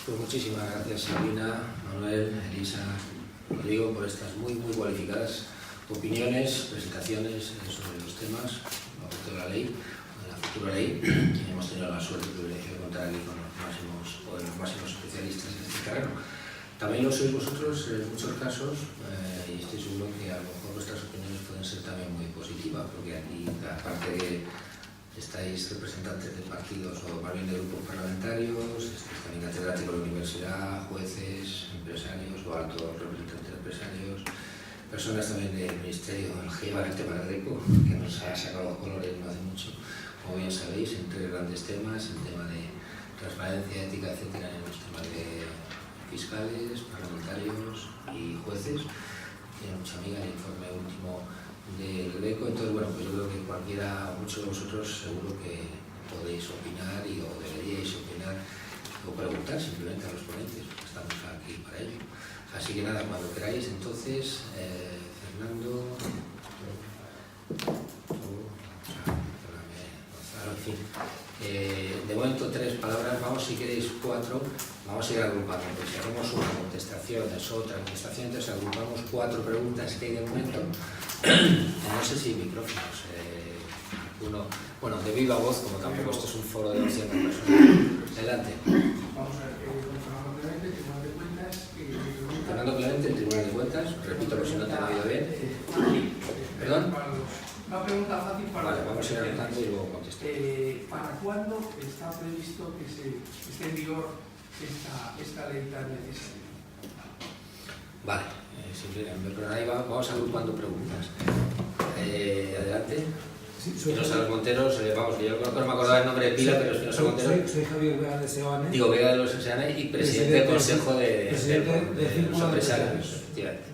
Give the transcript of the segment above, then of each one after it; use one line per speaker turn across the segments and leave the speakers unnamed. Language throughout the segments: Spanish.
Pues muchísimas gracias, Sabina, Manuel, Elisa, Rodrigo, por estas muy cualificadas opiniones, presentaciones sobre los temas de la ley, de la futura ley, y hemos tenido la suerte y el privilegio de contar aquí con los máximos especialistas en este terreno. También lo sois vosotros en muchos casos, y estoy seguro que a lo mejor vuestras opiniones pueden ser también muy positivas, porque aquí, aparte de estáis representantes de partidos o más bien de grupos parlamentarios, estáis también catedráticos de la universidad, jueces, empresarios o altos representantes empresarios, personas también del Ministerio del GEVA, el tema del RECO, que nos ha sacado los colores no hace mucho, como bien sabéis, en tres grandes temas: el tema de transparencia, ética, etcétera, en los temas de fiscales, parlamentarios y jueces. Tiene mucha amiga el informe último del GRECO. Entonces, bueno, pues yo creo que cualquiera, muchos de vosotros seguro que podéis opinar o deberíais opinar o preguntar simplemente a los ponentes, porque estamos aquí para ello. Así que nada, cuando queráis, entonces, Fernando, Gonzalo, en fin. De momento 3 palabras, vamos, si queréis 4, vamos a ir agrupando, pues si hacemos una contestación, es otra contestación, entonces agrupamos 4 preguntas que hay de momento. No sé si micrófonos, bueno, de viva voz, como tampoco esto es un foro de 200 personas. Adelante.
Vamos a ver, con Fernando Clemente, Tribunal de Cuentas.
Fernando Clemente, Tribunal de Cuentas, repito por si no te he oído bien. ¿Perdón?
Una pregunta fácil para...
Vale, vamos a ir adelantando y luego contesto.
¿Para cuándo está previsto que esté en vigor esta ley tan necesaria?
Vale, pero ahí vamos agrupando preguntas. Adelante.
Sí,
Spinosa Monteros, vamos, yo no me acordaba el nombre de pila, pero Spinosa Monteros.
Soy Javier Vega de Seoane.
Digo, Vega de los Seoane y presidente del Consejo de los Empresarios. Efectivamente.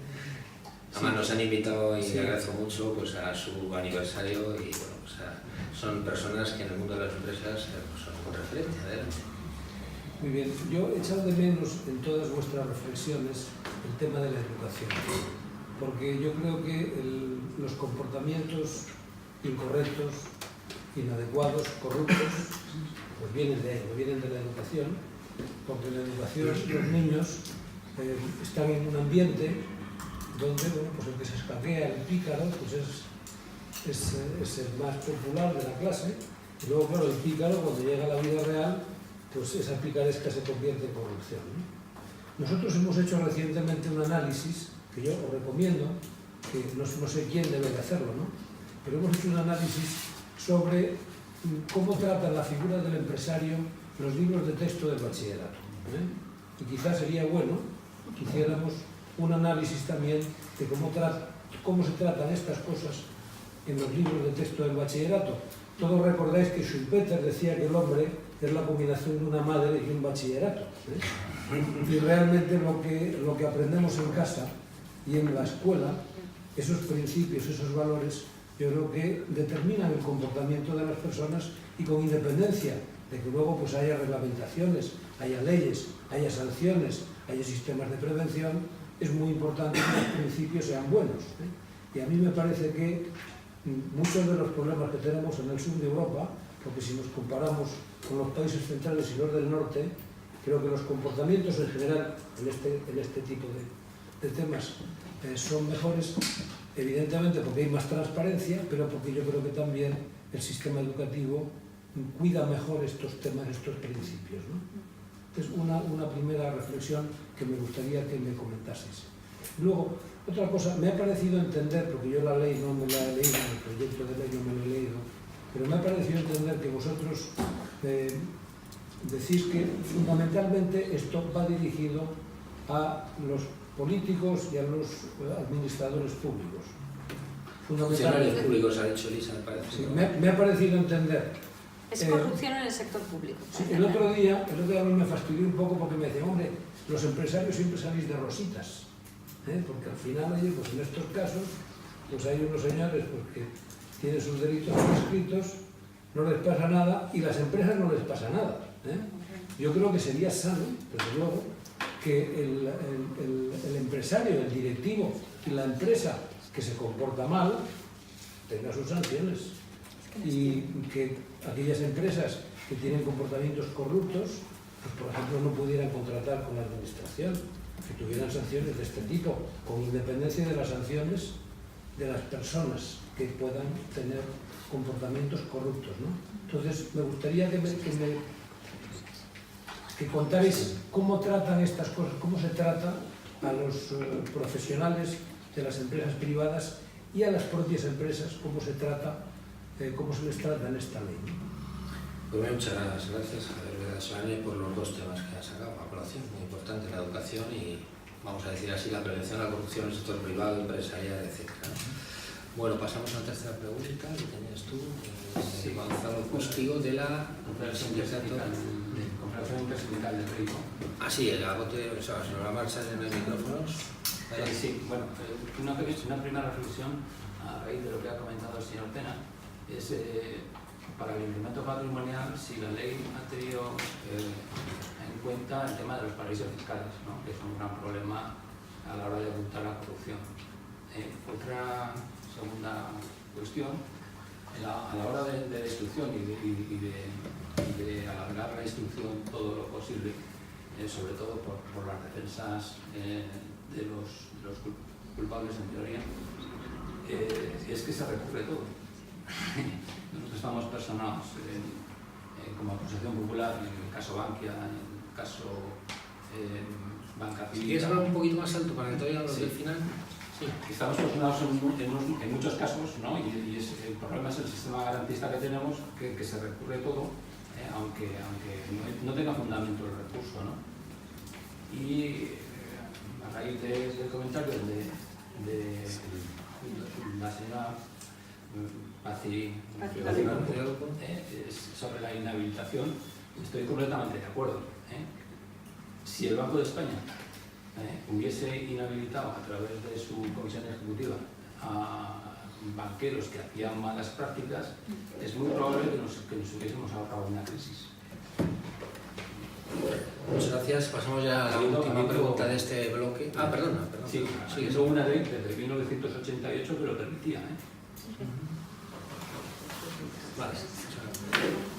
Además nos han invitado y le agradezco mucho pues, a su aniversario y bueno, pues, son personas que en el mundo de las empresas pues, son con referencia. Adelante.
Muy bien, yo he echado de menos en todas vuestras reflexiones el tema de la educación, porque yo creo que los comportamientos incorrectos, inadecuados, corruptos, pues vienen de ahí, vienen de la educación, porque en la educación los niños están en un ambiente donde bueno, pues el que se escaquea, el pícaro, pues es el más popular de la clase, y luego claro, el pícaro cuando llega a la vida real, pues esa picaresca se convierte en corrupción, ¿no? Nosotros hemos hecho recientemente un análisis, que yo os recomiendo, que no sé quién debe de hacerlo, ¿no? Pero hemos hecho un análisis sobre cómo trata la figura del empresario los libros de texto del bachillerato, ¿eh? Y quizás sería bueno que hiciéramos un análisis también de cómo se tratan estas cosas en los libros de texto del bachillerato. Todos recordáis que Schumpeter decía que el hombre es la combinación de una madre y un bachillerato, ¿eh? Y realmente lo que aprendemos en casa y en la escuela, esos principios, esos valores, yo creo que determinan el comportamiento de las personas y con independencia de que luego pues haya reglamentaciones, haya leyes, haya sanciones, haya sistemas de prevención, es muy importante que los principios sean buenos, ¿eh? Y a mí me parece que muchos de los problemas que tenemos en el sur de Europa, porque si nos comparamos con los países centrales y los del norte, creo que los comportamientos en general en este tipo de temas son mejores, evidentemente porque hay más transparencia, pero porque yo creo que también el sistema educativo cuida mejor estos temas, estos principios, ¿no? Es una primera reflexión que me gustaría que me comentaseis. Luego, otra cosa, me ha parecido entender, porque yo la ley no me la he leído, el proyecto de ley no me lo he leído, pero me ha parecido entender que vosotros decís que fundamentalmente esto va dirigido a los políticos y a los administradores públicos.
Funcionarios públicos, ha dicho Elisa, me parece.
Sí, me ha parecido entender.
Es corrupción en el sector público.
Sí, el otro día a mí me fastidió un poco porque me decían, hombre, los empresarios siempre salís de rositas, ¿eh? Porque al final, oye, pues en estos casos, pues hay unos señores pues, que tienen sus delitos prescritos, no les pasa nada y las empresas no les pasa nada, ¿eh? Yo creo que sería sano, desde luego, que el empresario, el directivo y la empresa que se comporta mal tenga sus sanciones. Y que aquellas empresas que tienen comportamientos corruptos pues, por ejemplo, no pudieran contratar con la administración, que tuvieran sanciones de este tipo, con independencia de las sanciones de las personas que puedan tener comportamientos corruptos, ¿no? Entonces, me gustaría que contarais cómo tratan estas cosas, cómo se trata a los profesionales de las empresas privadas y a las propias empresas, cómo se les trata en esta ley.
Pues muchas gracias, Javier Vedasovane, por los dos temas que ha sacado a colación, muy importante, la educación y, vamos a decir así, la prevención de la corrupción en el sector privado, empresarial, etc. Bueno, pasamos a la tercera pregunta, que tenías tú, Gonzalo Postigo, de la
Confederación Intersindical del Rico.
Ah, sí, sobre la marcha de los micrófonos.
Sí, bueno, una primera reflexión a raíz de lo que ha comentado el señor Tena es para el incremento patrimonial si la ley ha tenido en cuenta el tema de los paraísos fiscales, ¿no? Que es un gran problema a la hora de ocultar la corrupción. Otra segunda cuestión, a la hora de la instrucción y de alargar la instrucción todo lo posible, sobre todo por las defensas de los culpables en teoría, es que se recurre todo. Nosotros estamos personados como acusación popular en el caso Bankia, en el caso Banca Civil.
¿Quieres hablar un poquito más alto para que todavía los del final?
Sí, estamos personados en muchos casos, ¿no? Y el problema es el sistema garantista que tenemos, que se recurre todo, aunque no tenga fundamento el recurso, ¿no? Y a raíz del comentario de la señora Pazzi sobre la inhabilitación, estoy completamente de acuerdo. Si el Banco de España hubiese inhabilitado a través de su comisión ejecutiva a banqueros que hacían malas prácticas, es muy probable que nos hubiésemos ahorrado una crisis.
Muchas gracias. Pasamos ya a la última pregunta de este bloque. Perdona.
Sí, es una ley desde 1988 que lo permitía.
Vale.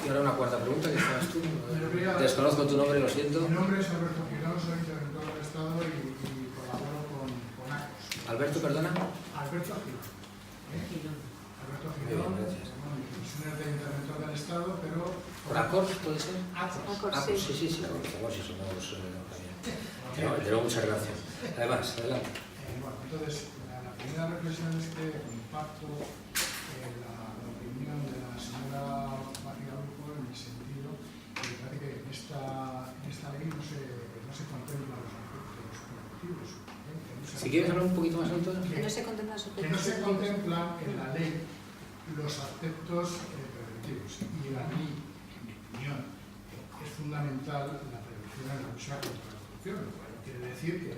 Y ahora una cuarta pregunta, que estabas tú. Desconozco tu nombre, lo siento.
Mi nombre es Alberto Girón, soy interventor del Estado y colaboro con ACOS.
Alberto, perdona.
Alberto Girón. Alberto Girón, es un interventor del Estado, pero...
¿Por ACOS puede ser?
ACOS.
Sí, la conocemos y somos... Pero muchas gracias. Además, adelante.
Bueno, entonces, la primera reflexión es que comparto la opinión de la señora Pazzi en el sentido que me parece que en esta ley no se contemplan los aspectos productivos.
Si quieres hablar un poquito más alto.
Que no se contemplan los
que no se contemplan en la ley los aspectos preventivos. Y a mí, en mi opinión, es fundamental la prevención en la lucha contra la corrupción, lo cual no quiere decir que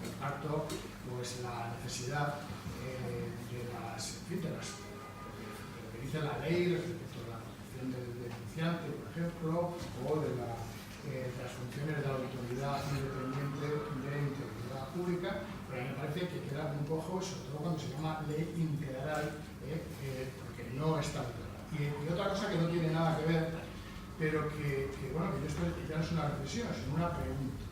comparto pues, la necesidad de lo que dice la ley respecto a la protección del denunciante, por ejemplo, o de las funciones de la autoridad independiente de integridad pública, pero me parece que queda muy cojo, sobre todo cuando se llama ley integral, porque no está integrada. Y otra cosa que no tiene nada que ver, pero que ya no es una reflexión, sino una pregunta.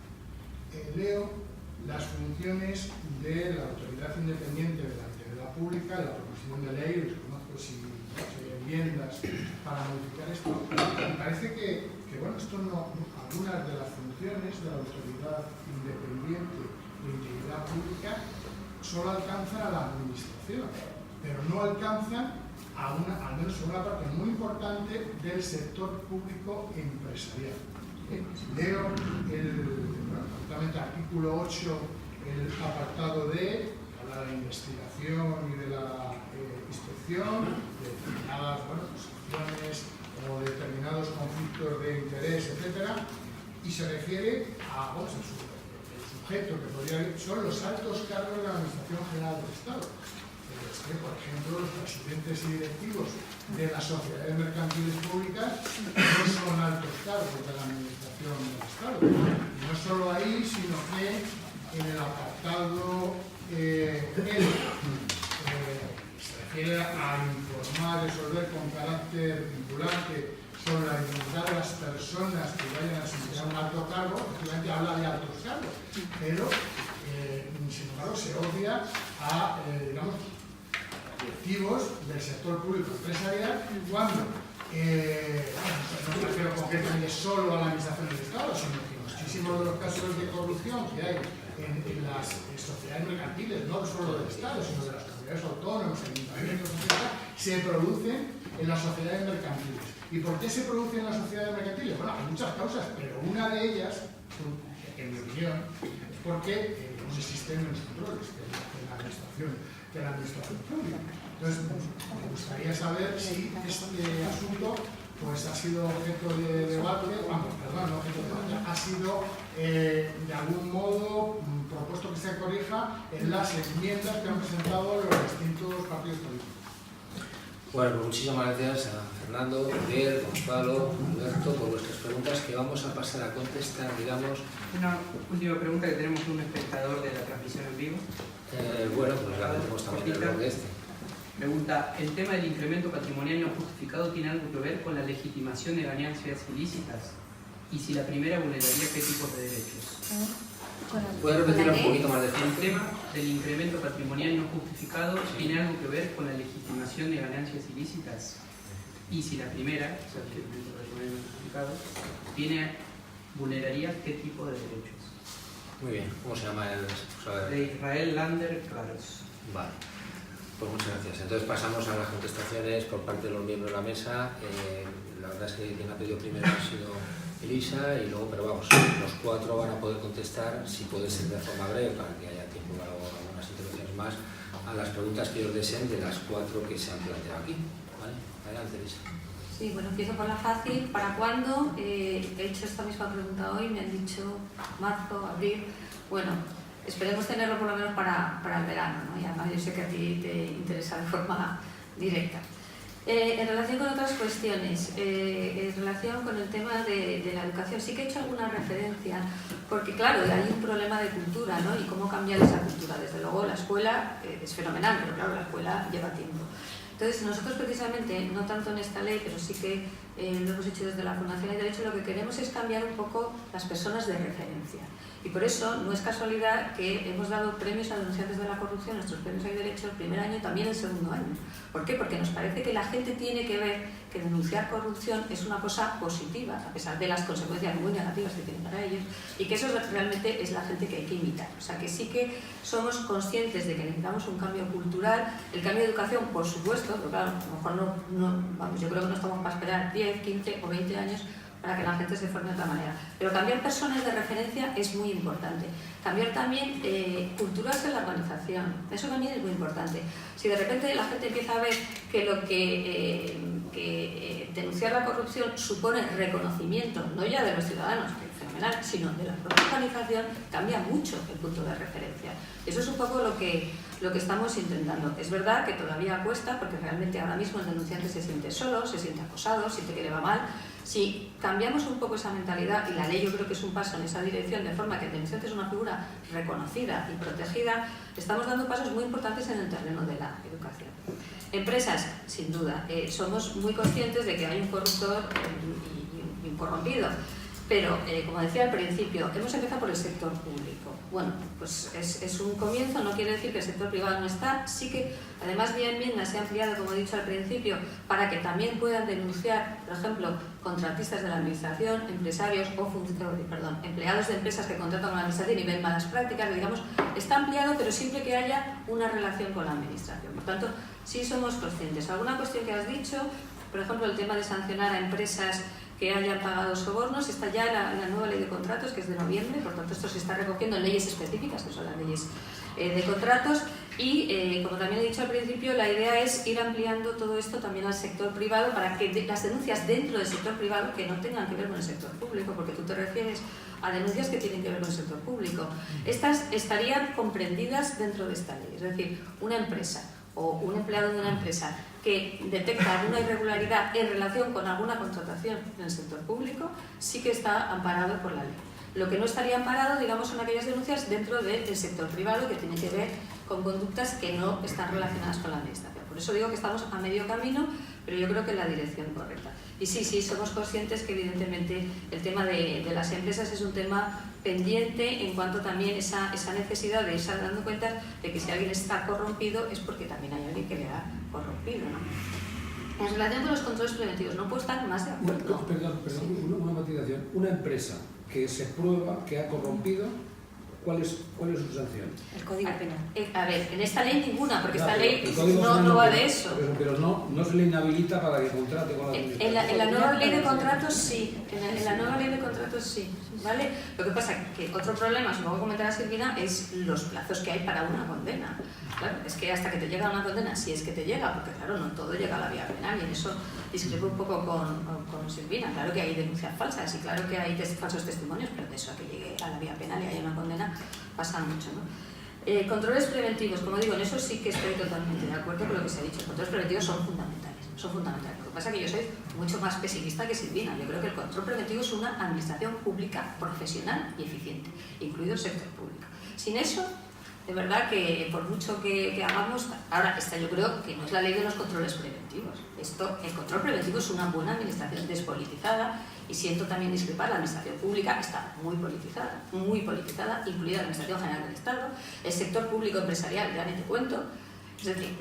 Leo las funciones de la autoridad independiente de la integridad pública, la proposición de ley, desconozco si hay enmiendas para modificar esto. Me parece que algunas de las funciones de la autoridad independiente de integridad pública solo alcanzan a la administración, pero no alcanzan al menos a una parte muy importante del sector público empresarial. Leo concretamente el artículo 8, el apartado D, que habla de la investigación y de la inspección, de determinadas acciones o determinados conflictos de interés, etc. Y se refiere a el sujeto que son los altos cargos de la Administración General del Estado. Por ejemplo, los presidentes y directivos de las sociedades mercantiles públicas no son altos cargos de la Administración del Estado. Y no solo ahí, sino que en el apartado se refiere a informar, resolver con carácter vinculante sobre la identidad de las personas que vayan a ser cargo, efectivamente habla de altos cargos, pero sin embargo se obvia a, digamos, directivos del sector público empresarial cuando, no me refiero concretamente solo a la administración del Estado, sino que muchísimos de los casos de corrupción que hay en las sociedades mercantiles, no solo del Estado, sino de las comunidades autónomas, ayuntamientos, etc., se producen en las sociedades mercantiles. ¿Y por qué se producen en las sociedades mercantiles? Bueno, hay muchas causas, pero una de ellas, en mi opinión, es porque no existen los controles de la administración pública. Entonces, me gustaría saber si este asunto pues ha sido objeto de debate, ha sido de algún modo propuesto que se corrija en las enmiendas que han presentado los distintos partidos políticos.
Bueno, pues muchísimas gracias a Fernando, Miguel, Gonzalo, Alberto por vuestras preguntas que vamos a pasar a contestar, digamos.
Una última pregunta que tenemos un espectador de la transmisión en vivo.
Bueno, pues la metemos también en el bloque este.
Pregunta, ¿el tema del incremento patrimonial no justificado tiene algo que ver con la legitimación de ganancias ilícitas? Y si la primera vulneraría qué tipos de derechos.
¿Puedes repetirlo un poquito más de
El
frente?
tema del incremento patrimonial no justificado tiene algo que ver con la legitimación de ganancias ilícitas. Y si la primera, o sea, el incremento patrimonial no justificado, vulneraría qué tipo de derechos.
Muy bien, ¿cómo se llama el responsable?
De Israel Lander Claros.
Vale, pues muchas gracias. Entonces pasamos a las contestaciones por parte de los miembros de la mesa. La verdad es que quien ha pedido primero ha sido Elisa y luego, pero vamos, los cuatro van a poder contestar, si puede ser de forma breve, para que haya tiempo para algunas intervenciones más, a las preguntas que ellos deseen de las cuatro que se han planteado aquí. ¿Vale? Adelante, Elisa.
Sí, bueno, empiezo por la fácil. ¿Para cuándo? He hecho esta misma pregunta hoy, me han dicho marzo, abril. Bueno, esperemos tenerlo por lo menos para el verano, ¿no? Y además yo sé que a ti te interesa de forma directa. En relación con otras cuestiones, en relación con el tema de la educación, sí que he hecho alguna referencia, porque claro, hay un problema de cultura, ¿no? Y cómo cambiar esa cultura. Desde luego la escuela es fenomenal, pero claro, la escuela lleva tiempo. Entonces, nosotros precisamente, no tanto en esta ley, pero sí que lo hemos hecho desde la Fundación de Derecho, lo que queremos es cambiar un poco las personas de referencia. Y por eso no es casualidad que hemos dado premios a denunciantes de la corrupción, nuestros premios de derecho, el primer año y también el segundo año. ¿Por qué? Porque nos parece que la gente tiene que ver que denunciar corrupción es una cosa positiva, a pesar de las consecuencias muy negativas que tiene para ellos, y que eso realmente es la gente que hay que imitar. O sea, que sí que somos conscientes de que necesitamos un cambio cultural, el cambio de educación, por supuesto, pero claro, a lo mejor vamos, yo creo que no estamos para esperar 10, 15 o 20 años para que la gente se forme de otra manera. Pero cambiar personas de referencia es muy importante. Cambiar también culturas en la organización, eso también es muy importante. Si de repente la gente empieza a ver que lo que denunciar la corrupción supone reconocimiento, no ya de los ciudadanos, que es fenomenal, sino de la propia organización, cambia mucho el punto de referencia. Eso es un poco lo que estamos intentando. Es verdad que todavía cuesta, porque realmente ahora mismo el denunciante se siente solo, se siente acosado, siente que le va mal. Si cambiamos un poco esa mentalidad, y la ley yo creo que es un paso en esa dirección, de forma que el denunciante es una figura reconocida y protegida, estamos dando pasos muy importantes en el terreno de la educación. Empresas, sin duda, somos muy conscientes de que hay un corruptor y un corrompido, pero como decía al principio, hemos empezado por el sector público. Bueno, pues es un comienzo, no quiere decir que el sector privado no está, sí que además vía enmienda se ha ampliado, como he dicho al principio, para que también puedan denunciar, por ejemplo, contratistas de la administración, empresarios o empleados de empresas que contratan con la administración y ven malas prácticas, digamos, está ampliado, pero siempre que haya una relación con la administración. Por tanto, sí somos conscientes. ¿Alguna cuestión que has dicho? Por ejemplo, el tema de sancionar a empresas que hayan pagado sobornos, está ya la nueva ley de contratos, que es de noviembre, por tanto esto se está recogiendo en leyes específicas, que son las leyes de contratos, y como también he dicho al principio, la idea es ir ampliando todo esto también al sector privado, para que las denuncias dentro del sector privado que no tengan que ver con el sector público, porque tú te refieres a denuncias que tienen que ver con el sector público, estas estarían comprendidas dentro de esta ley. Es decir, una empresa o un empleado de una empresa que detecta alguna irregularidad en relación con alguna contratación en el sector público, sí que está amparado por la ley. Lo que no estaría amparado, digamos, son aquellas denuncias dentro del sector privado que tienen que ver con conductas que no están relacionadas con la administración. Por eso digo que estamos a medio camino, pero yo creo que en la dirección correcta. Y sí, somos conscientes que evidentemente el tema de las empresas es un tema pendiente en cuanto también esa necesidad de irse dando cuenta de que si alguien está corrompido es porque también hay alguien que le ha corrompido, ¿no? En relación con los controles preventivos, no puedo estar más de acuerdo.
Perdón, una matización. Una empresa que se prueba que ha corrompido, ¿cuál es su sanción?
El Código Penal. A ver, en esta ley ninguna, porque
Claro,
esta ley
el Código Penal
no va de eso.
Pero no se le inhabilita para que contrate con la administración.
En la nueva ley de contratos sí, en la nueva ley de contratos sí, ¿vale? Lo que pasa que otro problema, supongo que comentará Silvina, es los plazos que hay para una condena. Claro, es que hasta que te llega una condena, si es que te llega, porque claro, no todo llega a la vía penal, y en eso discrepo un poco con Silvina. Claro que hay denuncias falsas y claro que hay falsos testimonios, pero de eso a que llegue a la vía penal y haya una condena pasa mucho, ¿no? Controles preventivos, como digo, en eso sí que estoy totalmente de acuerdo con lo que se ha dicho. Los controles preventivos son fundamentales. Lo que pasa es que yo soy mucho más pesimista que Silvina. Yo creo que el control preventivo es una administración pública profesional y eficiente, incluido el sector público. Sin eso, de verdad que por mucho que hagamos... Ahora, esta yo creo que no es la ley de los controles preventivos. El control preventivo es una buena administración despolitizada, y siento también discrepar, la administración pública está muy politizada, incluida la Administración General del Estado, el sector público empresarial, ya ni te cuento. Es decir,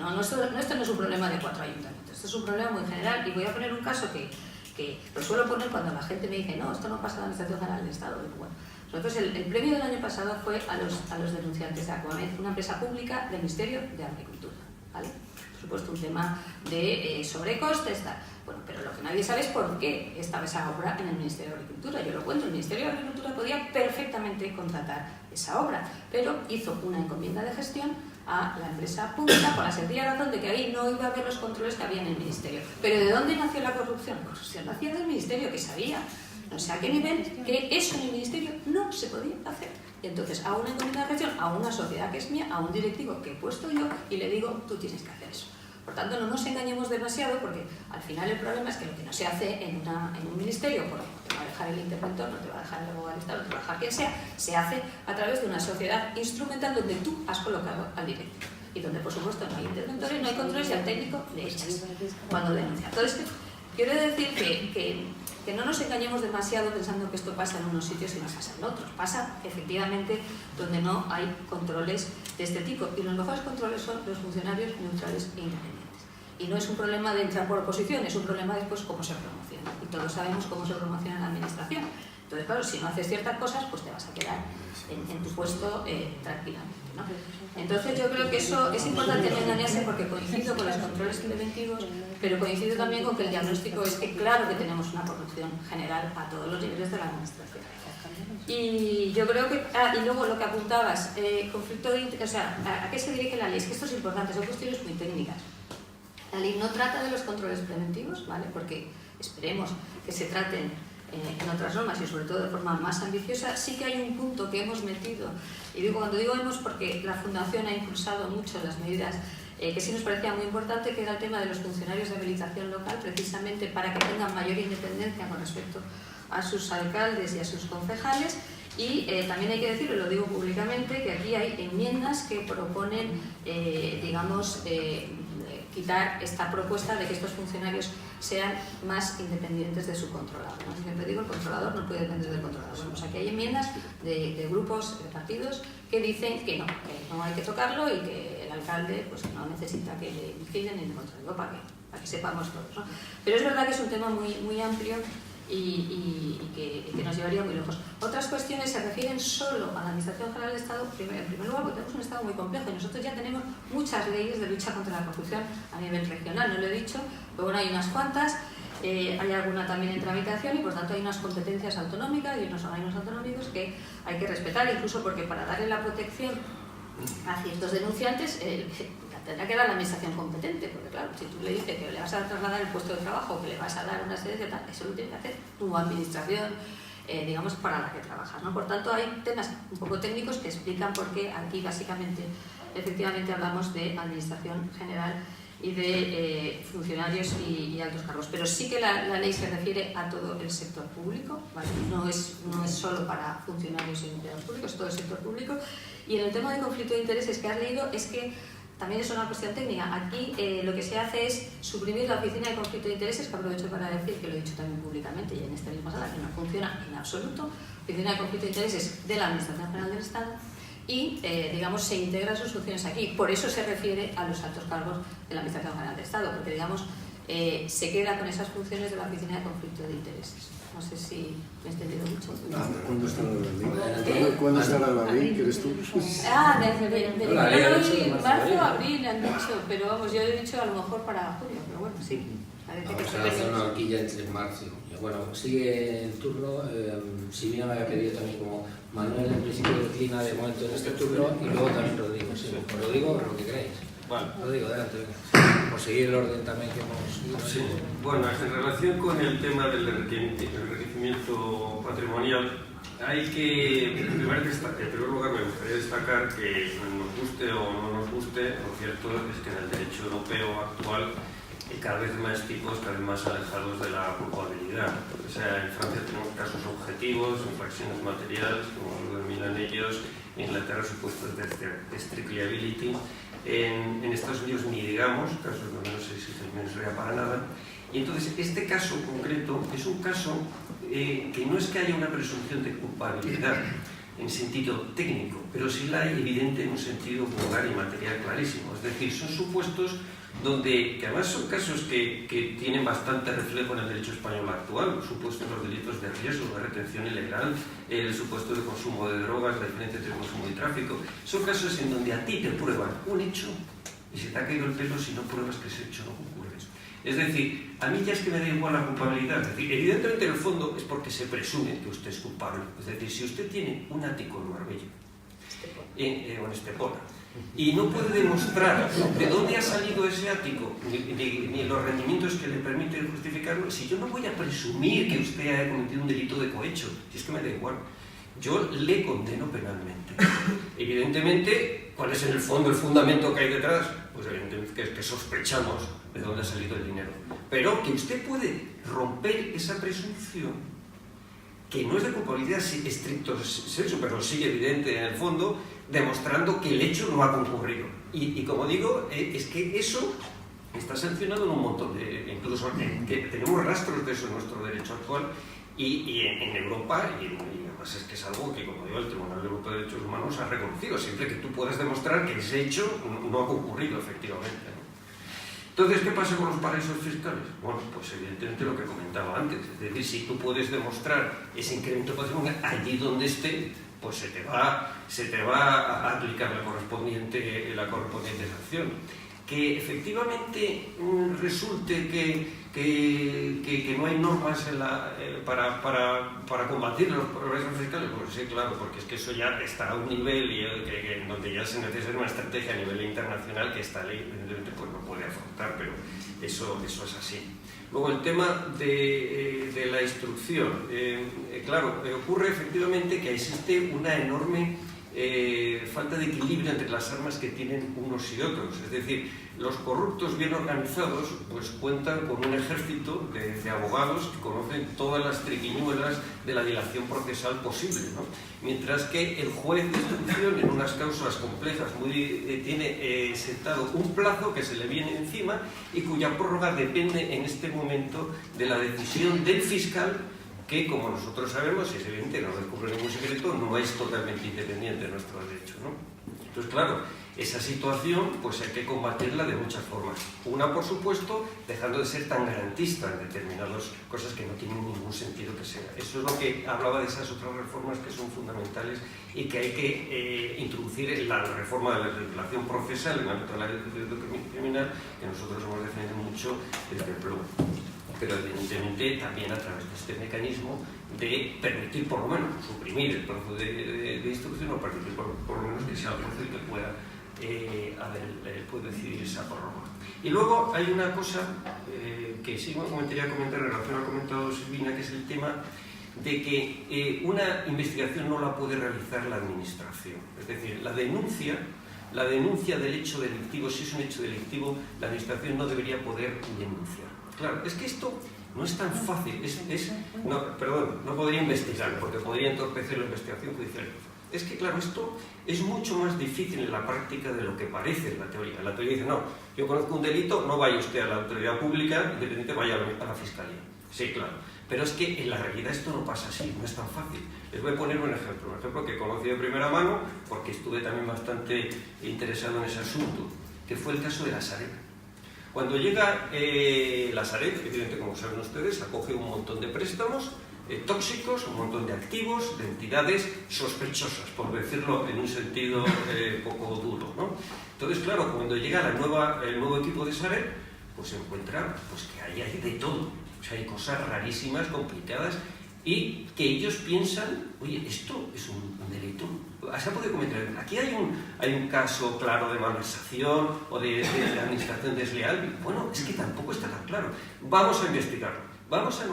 esto no es un problema de 4 ayuntamientos, esto es un problema muy general, y voy a poner un caso que lo suelo poner cuando la gente me dice no, esto no pasa en la Administración General del Estado. Bueno, nosotros el premio del año pasado fue a los denunciantes de Aquamed, una empresa pública del Ministerio de Agricultura, ¿vale? Por supuesto, un tema de sobrecostes, tal. Bueno, pero lo que nadie sabe es por qué estaba esa obra en el Ministerio de Agricultura. Yo lo cuento, el Ministerio de Agricultura podía perfectamente contratar esa obra, pero hizo una encomienda de gestión a la empresa pública por la sencilla razón de que ahí no iba a haber los controles que había en el Ministerio. ¿Pero de dónde nació la corrupción? La corrupción nacía del Ministerio, que sabía, no sé a qué nivel, que eso en el Ministerio no se podía hacer. Y entonces a una encomienda de gestión, a una sociedad que es mía, a un directivo que he puesto yo, y le digo, tú tienes que hacer eso. Por tanto, no nos engañemos demasiado, porque al final el problema es que lo que no se hace en un ministerio, porque no te va a dejar el interventor, no te va a dejar el abogado del Estado, no te va a dejar quien sea, se hace a través de una sociedad instrumental donde tú has colocado al directivo. Y donde, por supuesto, no hay interventores, no hay controles, y al técnico le echas cuando denuncia. Entonces, quiero decir que no nos engañemos demasiado pensando que esto pasa en unos sitios y no pasa en otros. Pasa, efectivamente, donde no hay controles de este tipo. Y los mejores controles son los funcionarios neutrales e independientes. Y no es un problema de entrar por oposición, es un problema después cómo se promociona. Y todos sabemos cómo se promociona en la administración. Entonces, claro, si no haces ciertas cosas, pues te vas a quedar en tu puesto tranquilamente, ¿no? Entonces yo creo que eso es importante no engañarse, porque coincido con los controles preventivos, pero coincido también con que el diagnóstico es que claro que tenemos una corrupción general a todos los niveles de la administración. Y yo creo que... y luego lo que apuntabas, conflicto de interés, o sea, ¿a qué se dirige la ley? Es que esto es importante, son cuestiones muy técnicas. La ley no trata de los controles preventivos, ¿vale? Porque esperemos que se traten en otras normas y sobre todo de forma más ambiciosa. Sí que hay un punto que hemos metido, y digo, cuando digo hemos, porque la Fundación ha impulsado mucho las medidas que sí nos parecía muy importante, que era el tema de los funcionarios de habilitación local, precisamente para que tengan mayor independencia con respecto a sus alcaldes y a sus concejales. Y también hay que decirlo, lo digo públicamente, que aquí hay enmiendas que proponen, quitar esta propuesta de que estos funcionarios sean más independientes de su controlador, ¿no? Siempre digo, el controlador no puede depender del controlador. Bueno, pues aquí hay enmiendas de grupos, de partidos, que dicen que no hay que tocarlo, y que el alcalde pues no necesita que le vigilen ni le controlen, para que sepamos todos, ¿no? Pero es verdad que es un tema muy, muy amplio y que nos llevaría muy lejos. Otras cuestiones se refieren solo a la Administración General del Estado, en primer lugar porque tenemos un Estado muy complejo y nosotros ya tenemos muchas leyes de lucha contra la corrupción a nivel regional, no lo he dicho, pero bueno, hay unas cuantas, hay alguna también en tramitación, y por tanto hay unas competencias autonómicas y unos organismos autonómicos que hay que respetar, incluso porque para darle la protección a ciertos denunciantes tendrá que dar la administración competente, porque claro, si tú le dices que le vas a trasladar el puesto de trabajo, que le vas a dar una serie de tal, eso lo tiene que hacer tu administración, para la que trabajas, ¿no? Por tanto, hay temas un poco técnicos que explican por qué aquí básicamente, efectivamente, hablamos de administración general y de funcionarios y altos cargos. Pero sí que la ley se refiere a todo el sector público, ¿vale? No es solo para funcionarios y empleados públicos, es todo el sector público. Y en el tema de conflicto de intereses que has leído, es que también es una cuestión técnica. Aquí lo que se hace es suprimir la oficina de conflicto de intereses, que aprovecho para decir, que lo he dicho también públicamente y en esta misma sala, que no funciona en absoluto, oficina de conflicto de intereses de la Administración General del Estado, y, digamos, se integran sus funciones aquí. Por eso se refiere a los altos cargos de la Administración General del Estado, porque, digamos, se queda con esas funciones de la oficina de conflicto de intereses. No sé si me he entendido mucho.
¿Cuándo estará la ley? ¿Cuándo estará la ley? ¿Quieres tú?
Marzo, abril han dicho, pero vamos, yo he dicho a lo mejor para junio, pero bueno, sí.
Vamos a hacer una horquilla entre marzo. Bueno, sigue el turno. Silvina me había pedido también, como Manuel en principio declina de momento en este turno, y luego también Rodrigo. Sí, pues Rodrigo, lo que queráis. Bueno, Rodrigo, adelante. Por seguir el orden también que hemos...
Sí. Bueno, en relación con el tema del enriquecimiento patrimonial, hay que, en primer lugar, me gustaría destacar que nos guste o no nos guste, lo cierto es que en el derecho europeo actual cada vez más tipos, cada vez más alejados de la culpabilidad. O sea, en Francia tenemos casos objetivos, infracciones materiales, como lo denominan ellos, en Inglaterra supuestos de strict liability, en Estados Unidos ni digamos, casos donde no se exige el mens rea para nada. Y entonces este caso concreto es un caso que no es que haya una presunción de culpabilidad en sentido técnico, pero sí la hay evidente en un sentido vulgar y material clarísimo. Es decir, son supuestos donde, que además son casos que tienen bastante reflejo en el derecho español actual, el supuesto de los delitos de riesgo, de retención ilegal, el supuesto de consumo de drogas, la diferencia entre consumo y tráfico. Son casos en donde a ti te prueban un hecho y se te ha caído el pelo si no pruebas que ese hecho no ocurre. Es decir, a mí ya es que me da igual la culpabilidad. Es decir, evidentemente en el fondo es porque se presume que usted es culpable. Es decir, si usted tiene un ático en Marbella o en Estepona y no puede demostrar de dónde ha salido ese ático ni los rendimientos que le permiten justificarlo, si yo no voy a presumir que usted haya cometido un delito de cohecho, si es que me da igual, yo le condeno penalmente. Evidentemente, ¿cuál es en el fondo el fundamento que hay detrás? Pues evidentemente que sospechamos de dónde ha salido el dinero. Pero que usted puede romper esa presunción, que no es de culpabilidad estricto sensu, pero sí evidente en el fondo, demostrando que el hecho no ha concurrido. Y como digo, es que eso está sancionado en un montón de... Incluso que tenemos rastros de eso en nuestro derecho actual y en Europa, y además es que es algo que, como digo, el Tribunal Europeo de Derechos Humanos ha reconocido, siempre que tú puedas demostrar que ese hecho no ha concurrido efectivamente, ¿no? Entonces, ¿qué pasa con los paraísos fiscales? Bueno, pues evidentemente lo que comentaba antes, es decir, si tú puedes demostrar ese incremento patrimonial allí donde esté, pues se te va a aplicar la correspondiente sanción. Que efectivamente resulte que no hay normas para combatir los paraísos fiscales, pues sí, claro, porque es que eso ya está a un nivel en donde ya se necesita una estrategia a nivel internacional que esta ley evidentemente pues no puede afrontar, pero eso es así. Luego el tema de la instrucción, claro, ocurre efectivamente que existe una enorme falta de equilibrio entre las armas que tienen unos y otros. Es decir, los corruptos bien organizados pues cuentan con un ejército de abogados que conocen todas las triquiñuelas de la dilación procesal posible, ¿no? Mientras que el juez de instrucción en unas causas complejas tiene sentado un plazo que se le viene encima y cuya prórroga depende en este momento de la decisión del fiscal, que, como nosotros sabemos, y es evidente, no descubre ningún secreto, no es totalmente independiente de nuestro derecho, ¿no? Entonces, claro, esa situación pues hay que combatirla de muchas formas. Una, por supuesto, dejando de ser tan garantista en determinadas cosas que no tienen ningún sentido que sea. Eso es lo que hablaba de esas otras reformas que son fundamentales y que hay que introducir en la reforma de la legislación procesal en el ámbito de la legislación criminal, que nosotros hemos defendido mucho desde el PLUM. Pero evidentemente también a través de este mecanismo de permitir por lo menos suprimir el plazo de instrucción o permitir por lo menos que sea el juez el que pueda decidir esa prórroga. Y luego hay una cosa que sí me gustaría comentar en relación a lo que ha comentado Silvina, que es el tema de que una investigación no la puede realizar la administración. Es decir, la denuncia del hecho delictivo, si es un hecho delictivo, la administración no debería poder denunciar. Claro, es que esto no es tan fácil, no podría investigar, porque podría entorpecer la investigación judicial. Es que, claro, esto es mucho más difícil en la práctica de lo que parece en la teoría. En la teoría dice, no, yo conozco un delito, no vaya usted a la autoridad pública, independiente, vaya a la fiscalía. Sí, claro. Pero es que en la realidad esto no pasa así, no es tan fácil. Les voy a poner un ejemplo que conocí de primera mano, porque estuve también bastante interesado en ese asunto, que fue el caso de La Sareb. Cuando llega La Sareb, evidentemente, como saben ustedes, acoge un montón de préstamos tóxicos, un montón de activos, de entidades sospechosas, por decirlo en un sentido poco duro, ¿no? Entonces, claro, cuando llega el nuevo equipo de Sareb, pues se encuentra pues, que ahí hay de todo. O sea, hay cosas rarísimas, complicadas, y que ellos piensan, oye, esto es un delito. Se ha podido cometer. Aquí hay un caso claro de malversación o de administración desleal. Bueno, es que tampoco está tan claro. Vamos a investigarlo. Vamos a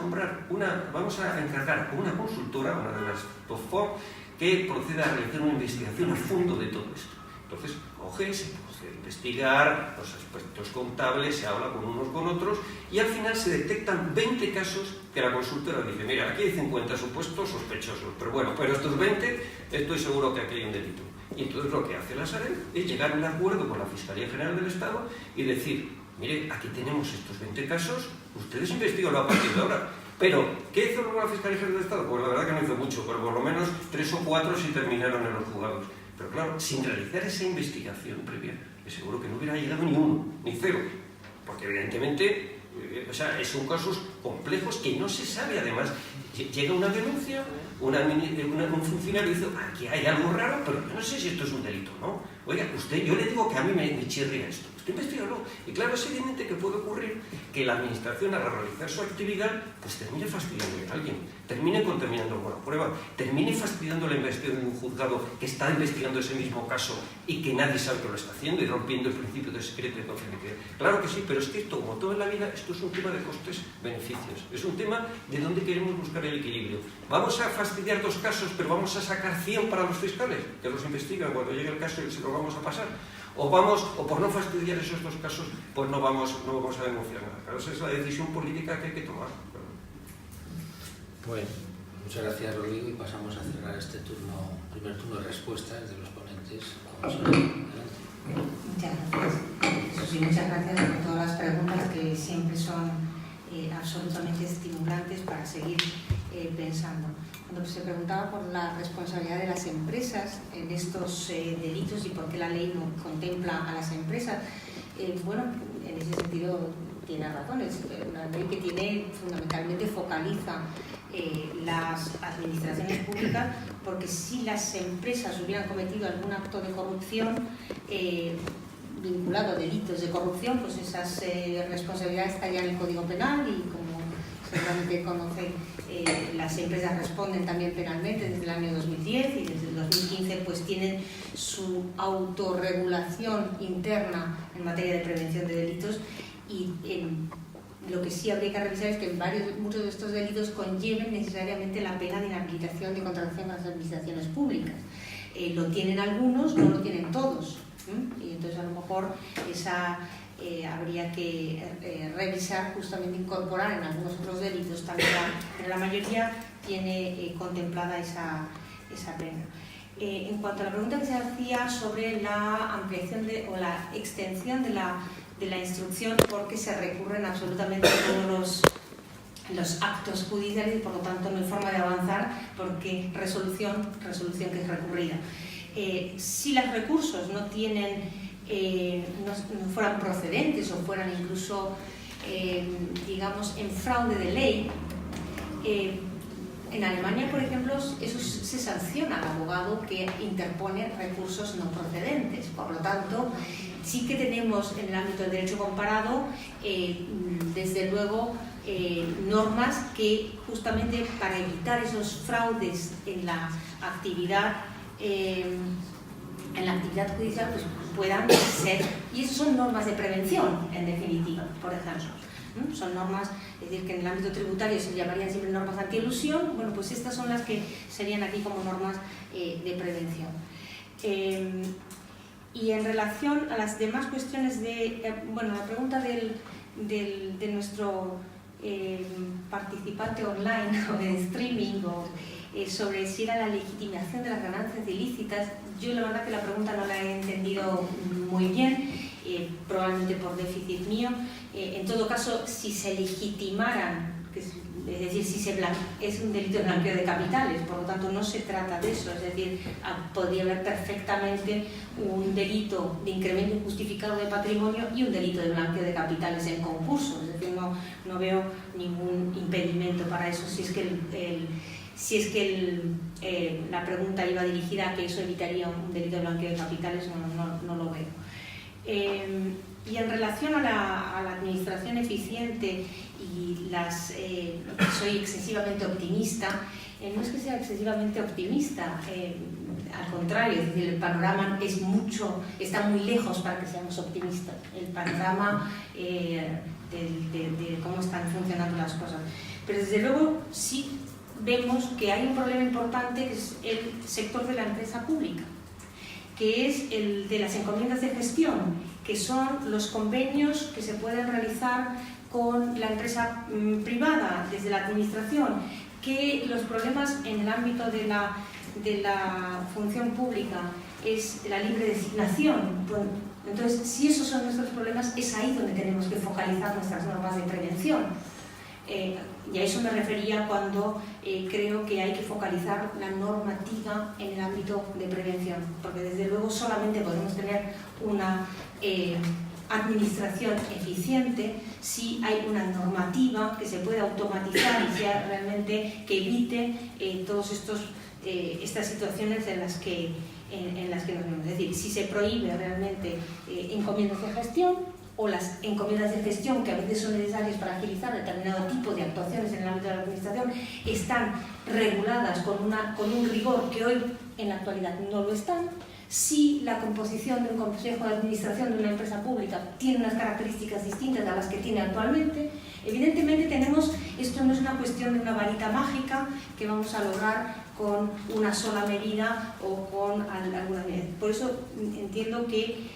encargar a una consultora, una de las top 4, que proceda a realizar una investigación a fondo de todo esto. Entonces, se procede a investigar los aspectos contables, se habla con unos con otros, y al final se detectan 20 casos que la consultora dice, mira, aquí hay 50 supuestos sospechosos, pero estos 20, estoy seguro que aquí hay un delito. Y entonces lo que hace la Sareb es llegar a un acuerdo con la Fiscalía General del Estado y decir, mire, aquí tenemos estos 20 casos, ustedes investiganlo a partir de ahora. Pero, ¿qué hizo luego la Fiscalía General del Estado? Pues la verdad que no hizo mucho, pero por lo menos 3 o 4 sí terminaron en los juzgados. Pero claro, sin realizar esa investigación previa, seguro que no hubiera llegado ni uno, ni cero. Porque evidentemente, son casos complejos que no se sabe. Además, llega una denuncia, un funcionario dice, aquí hay algo raro, pero yo no sé si esto es un delito, ¿no? Oiga, yo le digo que a mí me chirría esto. Usted investígalo. Y claro, es evidente que puede ocurrir que la administración, al realizar su actividad, pues termine fastidiando a alguien, termine contaminando con la prueba, termine fastidiando la investigación de un juzgado que está investigando ese mismo caso y que nadie sabe que lo está haciendo y rompiendo el principio de secreto y confidencialidad. Claro que sí, pero es que esto, como todo en la vida, esto es un tema de costes-beneficios. Es un tema de dónde queremos buscar el equilibrio. Vamos a fastidiar 2 casos, pero vamos a sacar 100 para los fiscales, que los investigan cuando llegue el caso y se lo vamos a pasar. O por no fastidiar esos 2 casos, pues no vamos a denunciar nada. Claro, esa es la decisión política que hay que tomar.
Bueno, muchas gracias, Rodrigo, y pasamos a cerrar este primer turno de respuestas de los ponentes.
Muchas gracias. Sí, muchas gracias por todas las preguntas que siempre son absolutamente estimulantes para seguir pensando. Cuando se preguntaba por la responsabilidad de las empresas en estos delitos y por qué la ley no contempla a las empresas, bueno, en ese sentido tiene razón. Es una ley que fundamentalmente focaliza las administraciones públicas, porque si las empresas hubieran cometido algún acto de corrupción vinculado a delitos de corrupción, pues esas responsabilidades estarían en el Código Penal y, como seguramente conocen, las empresas responden también penalmente desde el año 2010 y desde el 2015 pues tienen su autorregulación interna en materia de prevención de delitos, y lo que sí habría que revisar es que muchos de estos delitos conlleven necesariamente la pena de inhabilitación de contratación con las administraciones públicas. Lo tienen algunos, no lo tienen todos, y entonces a lo mejor habría que revisar, justamente incorporar en algunos otros delitos también, pero la mayoría tiene contemplada esa pena. En cuanto a la pregunta que se hacía sobre la ampliación o la extensión de la instrucción, porque se recurren absolutamente todos los actos judiciales y por lo tanto no hay forma de avanzar, porque resolución que es recurrida. Si los recursos no fueran procedentes o fueran incluso, digamos, en fraude de ley, en Alemania, por ejemplo, eso se sanciona al abogado que interpone recursos no procedentes. Por lo tanto, sí que tenemos en el ámbito del derecho comparado, desde luego, normas que justamente para evitar esos fraudes en la actividad judicial pues puedan ser, y eso son normas de prevención, en definitiva, por ejemplo. Son normas, es decir, que en el ámbito tributario se llamarían siempre normas antielusión. Bueno, pues estas son las que serían aquí como normas de prevención. Y en relación a las demás cuestiones la pregunta de nuestro participante online o de streaming, sobre si era la legitimación de las ganancias ilícitas. Yo la verdad que la pregunta no la he entendido muy bien, probablemente por déficit mío. En todo caso, si se legitimaran, es decir, si es un delito de blanqueo de capitales, por lo tanto no se trata de eso, es decir, podría haber perfectamente un delito de incremento injustificado de patrimonio y un delito de blanqueo de capitales en concurso, es decir, no veo ningún impedimento para eso, si es que la pregunta iba dirigida a que eso evitaría un delito de blanqueo de capitales, no lo veo. Y en relación a la administración eficiente y soy excesivamente optimista, no es que sea excesivamente optimista, al contrario, es decir, el panorama está muy lejos para que seamos optimistas, el panorama de cómo están funcionando las cosas. Pero desde luego sí vemos que hay un problema importante, que es el sector de la empresa pública, que es el de las encomiendas de gestión, que son los convenios que se pueden realizar con la empresa privada desde la administración, que los problemas en el ámbito de la función pública es la libre designación. Entonces, si esos son nuestros problemas, es ahí donde tenemos que focalizar nuestras normas de prevención. Y a eso me refería cuando creo que hay que focalizar la normativa en el ámbito de prevención, porque desde luego solamente podemos tener una administración eficiente si hay una normativa que se pueda automatizar y sea realmente que evite todas estas situaciones en las que nos vemos. Es decir, si se prohíbe realmente encomiendas de gestión, o las encomiendas de gestión que a veces son necesarias para agilizar determinado tipo de actuaciones en el ámbito de la administración, están reguladas con un rigor que hoy en la actualidad no lo están. Si la composición de un consejo de administración de una empresa pública tiene unas características distintas a las que tiene actualmente, evidentemente esto no es una cuestión de una varita mágica que vamos a lograr con una sola medida o con alguna medida. Por eso entiendo que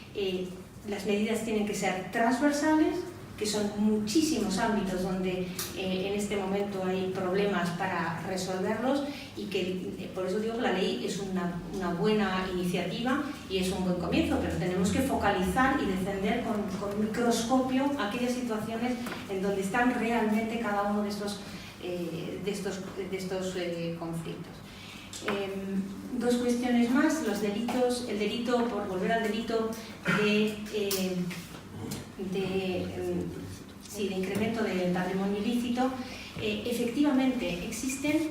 las medidas tienen que ser transversales, que son muchísimos ámbitos donde en este momento hay problemas para resolverlos, y que por eso digo que la ley es una buena iniciativa y es un buen comienzo, pero tenemos que focalizar y defender con microscopio aquellas situaciones en donde están realmente cada uno de estos conflictos. Dos cuestiones más, el delito, por volver al delito de incremento del patrimonio ilícito. Efectivamente existen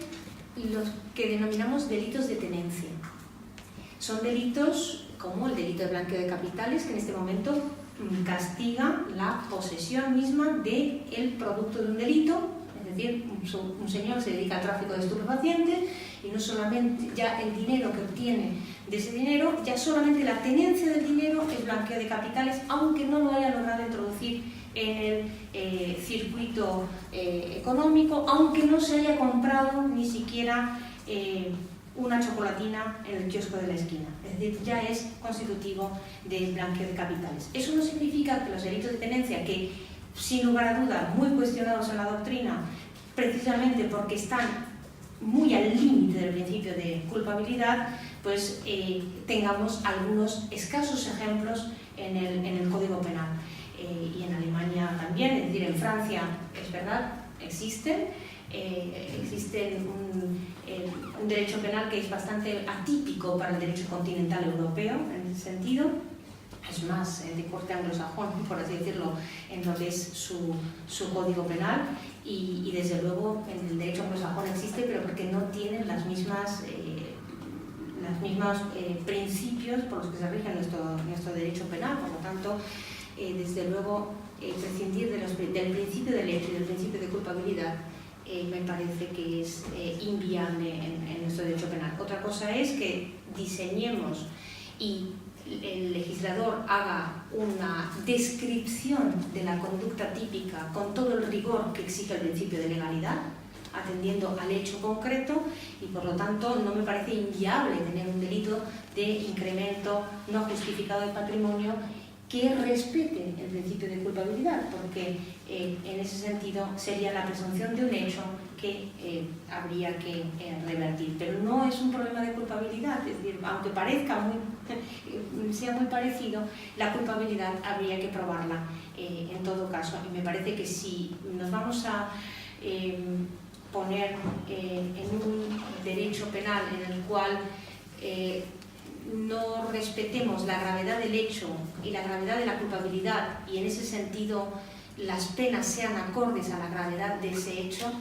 los que denominamos delitos de tenencia. Son delitos como el delito de blanqueo de capitales, que en este momento castiga la posesión misma del producto de un delito. Es decir, un señor se dedica al tráfico de estupefacientes y no solamente ya el dinero que obtiene de ese dinero, ya solamente la tenencia del dinero es blanqueo de capitales, aunque no lo haya logrado introducir en el circuito económico, aunque no se haya comprado ni siquiera una chocolatina en el kiosco de la esquina. Es decir, ya es constitutivo de blanqueo de capitales. Eso no significa que los delitos de tenencia, que sin lugar a duda muy cuestionados en la doctrina, precisamente porque están muy al límite del principio de culpabilidad, pues tengamos algunos escasos ejemplos en el Código Penal. Y en Alemania también, es decir, en Francia, es verdad, existe un derecho penal que es bastante atípico para el derecho continental europeo en ese sentido. Es más, de corte anglosajón, por así decirlo, en lo que es su código penal, y desde luego en el derecho anglosajón existe, pero porque no tienen las mismas principios por los que se rige nuestro derecho penal. Por lo tanto, desde luego, prescindir del principio del hecho y del principio de culpabilidad me parece que es inviable en nuestro derecho penal. Otra cosa es que diseñemos y el legislador haga una descripción de la conducta típica con todo el rigor que exige el principio de legalidad, atendiendo al hecho concreto, y por lo tanto no me parece inviable tener un delito de incremento no justificado de patrimonio que respete el principio de culpabilidad, porque en ese sentido sería la presunción de un hecho que habría que revertir. Pero no es un problema de culpabilidad, es decir, aunque parezca sea muy parecido, la culpabilidad habría que probarla en todo caso. Y me parece que si nos vamos a poner en un derecho penal en el cual no respetemos la gravedad del hecho y la gravedad de la culpabilidad, y en ese sentido las penas sean acordes a la gravedad de ese hecho,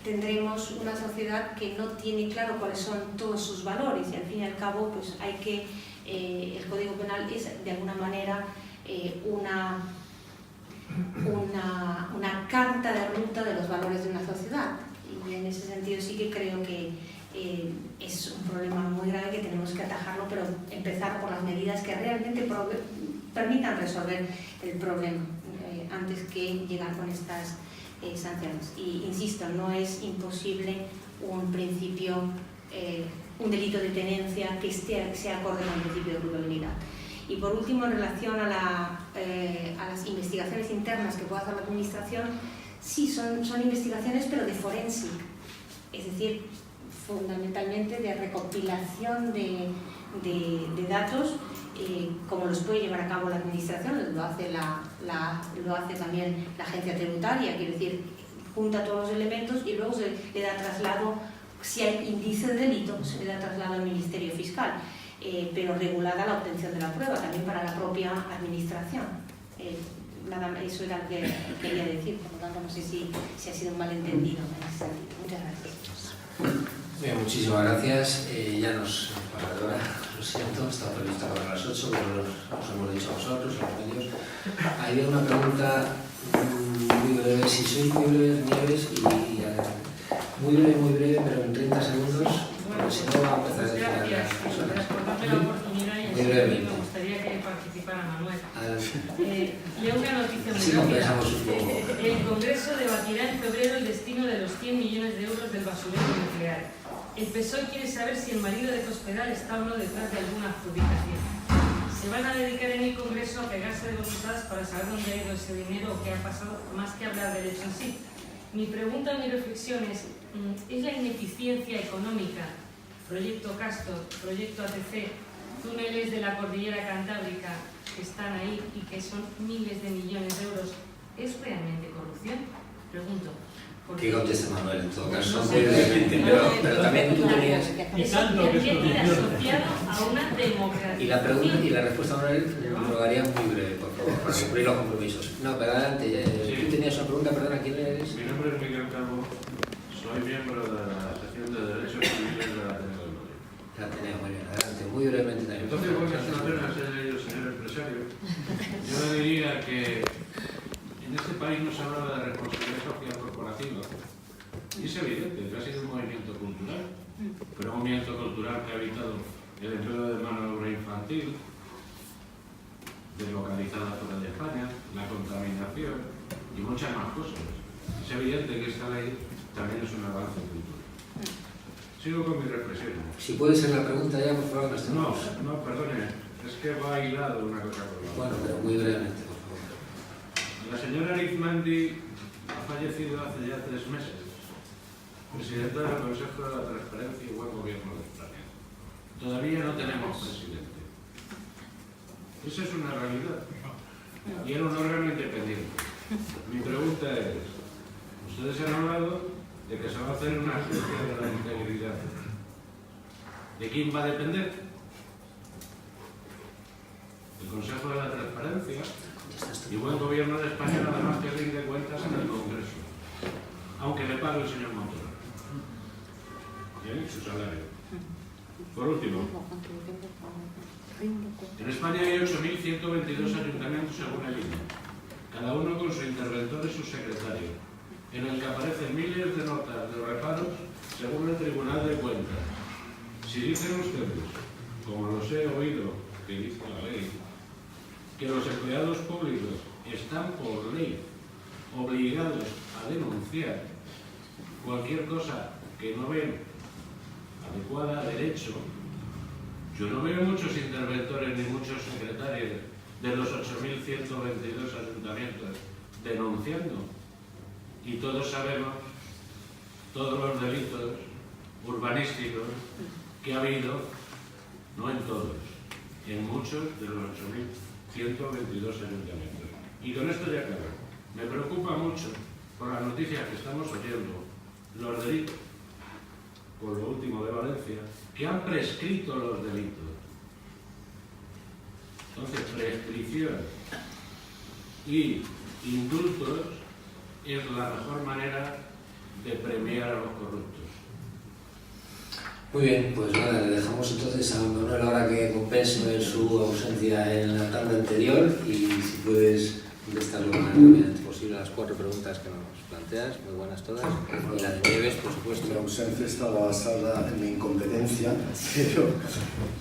tendremos una sociedad que no tiene claro cuáles son todos sus valores, y al fin y al cabo pues hay que el Código Penal es de alguna manera una carta de ruta de los valores de una sociedad, y en ese sentido sí que creo que es un problema muy grave que tenemos que atajarlo, pero empezar por las medidas que realmente permitan resolver el problema antes que llegar con estas sanciones. Y insisto, no es imposible un principio, un delito de tenencia que sea acorde con el principio de culpabilidad. Y por último, en relación a las investigaciones internas que pueda hacer la Administración, sí, son investigaciones, pero de forensic, es decir, fundamentalmente de recopilación de datos, como los puede llevar a cabo la Administración, lo hace también la agencia tributaria, quiero decir, junta todos los elementos y luego se le da traslado, si hay indicio de delito, se le da traslado al Ministerio Fiscal, pero regulada la obtención de la prueba, también para la propia Administración. Eso era lo que quería decir, por lo tanto no sé si ha sido un malentendido en ese sentido. Muchas gracias.
Bien, muchísimas gracias. Ya nos para de hora, lo siento, estaba previsto para las 8, pero os hemos dicho a vosotros, a los medios. Había una pregunta muy breve, si sois muy breves, Nieves, muy breve, pero en 30 segundos, porque si no va a empezar a decir
gracias por darme la oportunidad y
muy brevemente.
me gustaría que participara Manuel.
Leo
una noticia muy
sí,
rápida. El Congreso debatirá en febrero el destino de los 100 millones de euros del basurero nuclear. El PSOE quiere saber si el marido de Cospedal está o no detrás de alguna adjudicación. Se van a dedicar en el Congreso a pegarse de bofetadas para saber dónde ha ido ese dinero o qué ha pasado, más que hablar del hecho en sí. Mi pregunta, mi reflexión es la ineficiencia económica, proyecto Castor, proyecto ATC, túneles de la cordillera cantábrica que están ahí y que son miles de millones de euros, ¿es realmente corrupción? Pregunto.
Que conteste Manuel en todo caso,
No sé,
pero también tú tenías...
asociado a una democracia.
Y la pregunta y la respuesta, Manuel, lo haría muy breve, por favor, para cumplir los compromisos. No, pero adelante, tú tenías una pregunta, perdona, ¿quién eres?
Mi nombre es Miguel Calvo, soy miembro de la sección de Derechos Civiles de la Ateneo de Madrid.
La Ateneo, muy bien, adelante, muy brevemente también.
Entonces, voy a hacer una serie de ellos, señor empresario. Yo le diría que en este país no se hablaba de responsabilidad social corporativa. Y es evidente que ha sido un movimiento cultural, pero un movimiento cultural que ha evitado el empleo de mano de obra infantil, deslocalizada fuera de España, la contaminación y muchas más cosas. Es evidente que esta ley también es un avance cultural. Sigo con mi reflexión.
Si puede ser la pregunta ya, por favor,
No, perdone, es que va hilado una cosa con la otra.
Bueno, pero muy brevemente, por favor.
La señora Arizmendi ha fallecido hace ya 3 meses, presidenta del Consejo de la Transparencia y Buen Gobierno de España. Todavía no tenemos presidente. Esa es una realidad. Y era un órgano independiente. Mi pregunta es, ustedes han hablado de que se va a hacer una agencia de la integridad. ¿De quién va a depender? El Consejo de la Transparencia y Buen Gobierno de España, nada más que rinde cuentas en el Congreso, aunque le pague el señor Montoro. ¿Bien? Su salario. Por último, en España hay 8.122 ayuntamientos según el INE, cada uno con su interventor y su secretario, en el que aparecen miles de notas de reparos según el Tribunal de Cuentas. Si dicen ustedes, como los he oído que dice la ley, que los empleados públicos están por ley obligados a denunciar cualquier cosa que no ven adecuada a derecho, yo no veo muchos interventores ni muchos secretarios de los 8.122 ayuntamientos denunciando. Y todos sabemos todos los delitos urbanísticos que ha habido, no en todos, en muchos de los 8.122 ayuntamientos. Y con esto ya acabo. Me preocupa mucho por las noticias que estamos oyendo, los delitos, por lo último de Valencia, que han prescrito los delitos. Entonces, prescripción y indultos es la mejor manera de premiar a los corruptos.
Muy bien, pues nada, le dejamos entonces a Manuel ahora que compense su ausencia en la tanda anterior y si puedes contestar lo más rápidamente posible a las 4 preguntas que nos planteas, muy buenas todas, y la de Nieves, por supuesto.
Mi ausencia estaba basada en mi incompetencia, pero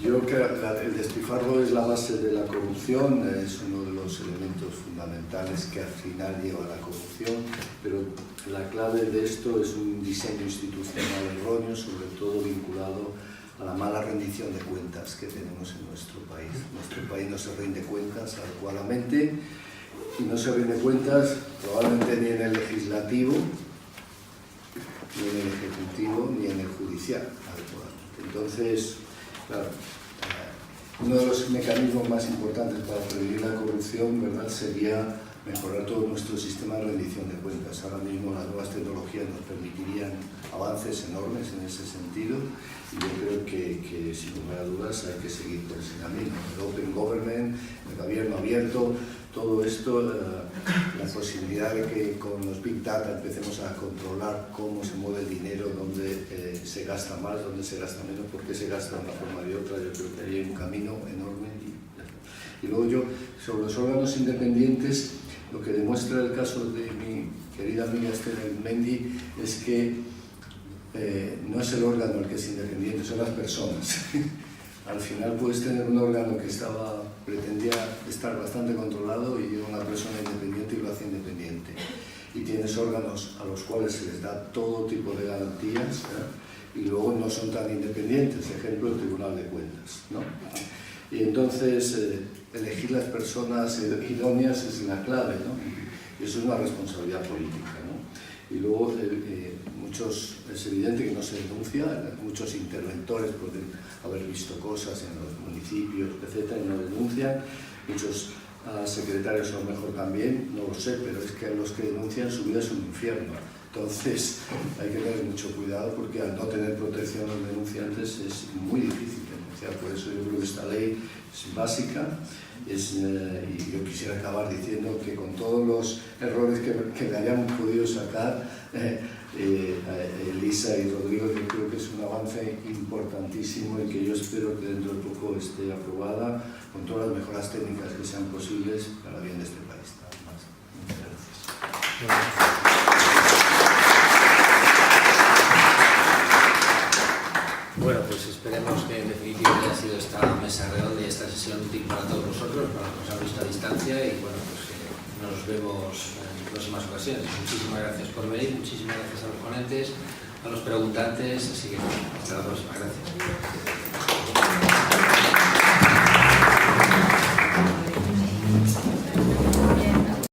yo creo que el despilfarro es la base de la corrupción, es uno de los elementos fundamentales que al final lleva a la corrupción, pero la clave de esto es un diseño institucional erróneo, sobre todo vinculado a la mala rendición de cuentas que tenemos en nuestro país. Nuestro país no se rinde cuentas adecuadamente y no se rinde cuentas probablemente ni en el legislativo, ni en el ejecutivo, ni en el judicial adecuadamente. Entonces, claro, uno de los mecanismos más importantes para prevenir la corrupción, ¿verdad?, sería mejorar todo nuestro sistema de rendición de cuentas. Ahora mismo las nuevas tecnologías nos permitirían avances enormes en ese sentido y yo creo que sin lugar a dudas hay que seguir por ese camino. El Open Government, el gobierno abierto, todo esto, la posibilidad de que con los Big Data empecemos a controlar cómo se mueve el dinero, dónde se gasta más, dónde se gasta menos, por qué se gasta de una forma y de otra, yo creo que hay un camino enorme. Y luego yo, sobre los órganos independientes, lo que demuestra el caso de mi querida amiga Esther Mendy es que no es el órgano el que es independiente, son las personas. Al final puedes tener un órgano que pretendía estar bastante controlado y llega una persona independiente y lo hace independiente. Y tienes órganos a los cuales se les da todo tipo de garantías, y luego no son tan independientes, ejemplo el Tribunal de Cuentas, ¿no? Y entonces elegir las personas idóneas es la clave, ¿no? Y eso es una responsabilidad política, ¿no? Y luego es evidente que no se denuncia, muchos interventores pueden haber visto cosas en los municipios, etcétera, y no denuncian, muchos secretarios a lo mejor también, no lo sé, pero es que a los que denuncian su vida es un infierno. Entonces hay que tener mucho cuidado porque al no tener protección a los denunciantes es muy difícil denunciar. Por eso yo creo que esta ley es básica y yo quisiera acabar diciendo que con todos los errores que le hayan podido sacar Elisa y Rodrigo, yo creo que es un avance importantísimo y que yo espero que dentro de poco esté aprobada con todas las mejoras técnicas que sean posibles para el bien de este país. Nada más. Muchas gracias.
Bueno, pues esperemos que en definitiva haya sido esta mesa redonda y esta sesión útil para todos nosotros, para los que nos han visto a distancia y bueno, pues nos vemos en próximas ocasiones. Muchísimas gracias por venir, muchísimas gracias a los ponentes, a los preguntantes, así que hasta la próxima. Gracias.